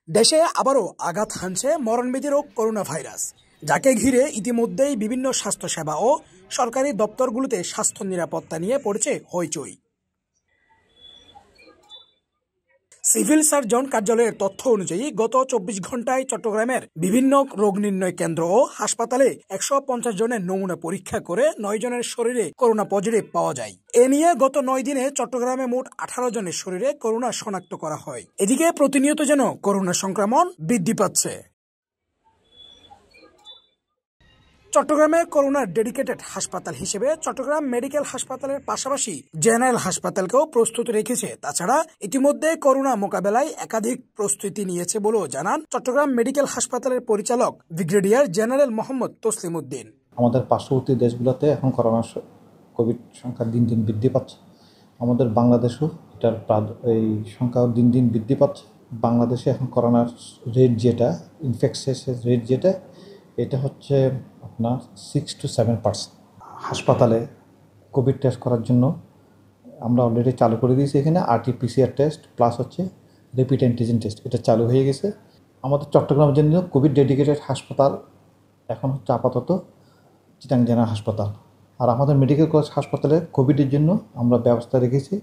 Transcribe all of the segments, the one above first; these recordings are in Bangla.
দেশে আবারও আঘাত হানছে মরণব্যাধি রোগ করোনা ভাইরাস, যাকে ঘিরে ইতিমধ্যেই বিভিন্ন স্বাস্থ্যসেবা ও সরকারি দপ্তরগুলোতে স্বাস্থ্য নিরাপত্তা নিয়ে পড়েছে হইচই। সিভিল সার্জন কার্যালয়ের তথ্য অনুযায়ী গত ২৪ ঘন্টায় চট্টগ্রামের বিভিন্ন রোগ নির্ণয় কেন্দ্র ও হাসপাতালে ১৫০ জনের নমুনা পরীক্ষা করে ৯ জনের শরীরে করোনা পজিটিভ পাওয়া যায়। এ নিয়ে গত ৯ দিনে চট্টগ্রামে মোট ১৮ জনের শরীরে করোনা শনাক্ত করা হয়। এদিকে প্রতিনিয়ত যেন করোনা সংক্রমণ বৃদ্ধি পাচ্ছে। চট্টগ্রামে করোনার ডেডিকেটেড হাসপাতাল হিসেবে চট্টগ্রাম মেডিকেল হাসপাতালের পাশাপাশি জেনারেল হাসপাতালকেও প্রস্তুত রেখেছে। তাছাড়া ইতিমধ্যে করোনা মোকাবেলায় একাধিক প্রস্তুতি নিয়েছে বলেও জানান চট্টগ্রাম মেডিকেল হাসপাতালের পরিচালক ব্রিগেডিয়ার জেনারেল মোহাম্মদ তসলিম উদ্দিন। আমাদের পার্শ্ববর্তী দেশগুলোতে এখন করোনা কোভিড সংখ্যা দিন দিন বৃদ্ধি পাচ্ছে। আমাদের বাংলাদেশেও এটার এই সংখ্যা দিন দিন বৃদ্ধি পাচ্ছে। বাংলাদেশে এখন করোনার রেট যেটা, ইনফেকশনের রেট যেটা, এটা হচ্ছে আপনার 6 to 7%। হাসপাতালে কোভিড টেস্ট করার জন্য আমরা অলরেডি চালু করে দিয়েছি। এখানে RT-PCR টেস্ট প্লাস হচ্ছে র্যাপিড অ্যান্টিজেন টেস্ট, এটা চালু হয়ে গেছে। আমাদের চট্টগ্রামের জন্য কোভিড ডেডিকেটেড হাসপাতাল এখন হচ্ছে আপাতত চিটাং জেনারেল হাসপাতাল। আর আমাদের মেডিকেল কলেজ হাসপাতালে কোভিডের জন্য আমরা ব্যবস্থা রেখেছি।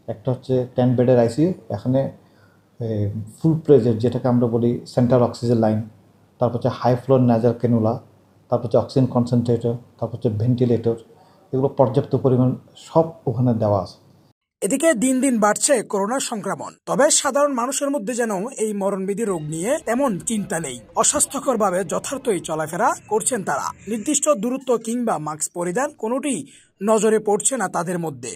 একটা হচ্ছে 10 বেডের ICU, এখানে ফুল প্রেজের যেটাকে আমরা বলি সেন্ট্রাল অক্সিজেন লাইন, তারপর হচ্ছে হাই ফ্লোর নাজাল ক্যানুলা, তারপর হচ্ছে অক্সিজেন কনসেন্ট্রেটর, তারপর হচ্ছে ভেন্টিলেটর, এগুলো পর্যাপ্ত পরিমাণ সব ওখানে দেওয়া আছে। এদিকে দিন দিন বাড়ছে করোনার সংক্রমণ, তবে সাধারণ মানুষের মধ্যে যেন এই মরণব্যাধি রোগ নিয়ে তেমন চিন্তা নেই। অস্বাস্থ্যকরভাবে যথার্থই চলাফেরা করছেন তারা। নির্দিষ্ট দূরত্ব কিংবা মাস্ক পরিধান কোনোটি নজরে পড়ছে না তাদের মধ্যে।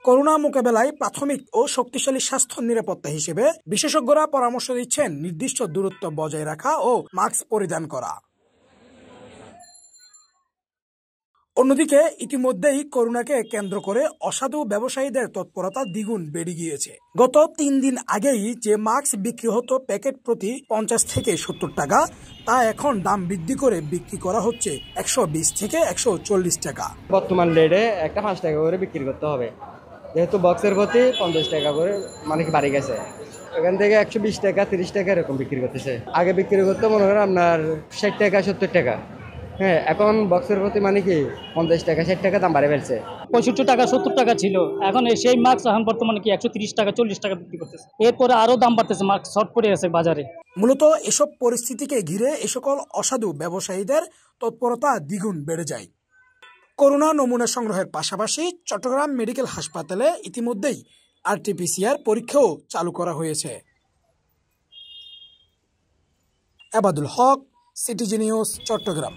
করোনা মোকাবেলায় প্রাথমিক ও শক্তিশালী স্বাস্থ্য নিরাপত্তা হিসেবে বিশেষজ্ঞরা পরামর্শ দিচ্ছেন নির্দিষ্ট দূরত্ব বজায় রাখা ও মাস্ক পরিধান করা। অন্যদিকে ইতিমধ্যেই করোনাকে কেন্দ্র করে অসাধু ব্যবসায়ীদের তৎপরতা দ্বিগুণ বেড়ে গিয়েছে। গত ৩ দিন আগেই যে মাস্ক বিক্রি হতো প্যাকেট প্রতি ৫০ থেকে ৭০ টাকা, তা এখন দাম বৃদ্ধি করে বিক্রি করা হচ্ছে ১২০ থেকে ১৪০ টাকা। বর্তমান রেটে একটা ৫ টাকা করে বিক্রি করতে হবে, যেহেতু বক্সের প্রতি ৫০ টাকা করে মানে কি বাড়ি গেছে। এখান থেকে ১২০ টাকা ৩০ টাকা এরকম বিক্রি করতেছে। আগে বিক্রি করতে মনে করেন আপনার ৬০ টাকা ৭০ টাকা, হ্যাঁ, এখন বক্সের প্রতি মানে কি ৫০ টাকা ৬০ টাকা দাম বাড়ে ফেলছে। ৬৫ টাকা ৭০ টাকা ছিল, এখন সেই মাস্ক এখন বর্তমানে কি ১৩০ টাকা ৪০ টাকা বিক্রি করতেছে। এরপরে আরো দাম বাড়তেছে, মাস্ক শর্ট পড়ে আছে বাজারে। মূলত এসব পরিস্থিতিকে ঘিরে এ সকল অসাধু ব্যবসায়ীদের তৎপরতা দ্বিগুণ বেড়ে যায়। করোনা নমুনা সংগ্রহের পাশাপাশি চট্টগ্রাম মেডিকেল হাসপাতালে ইতিমধ্যেই RT-PCR পরীক্ষাও চালু করা হয়েছে। আবাদুল হক, সিটিজি নিউজ, চট্টগ্রাম।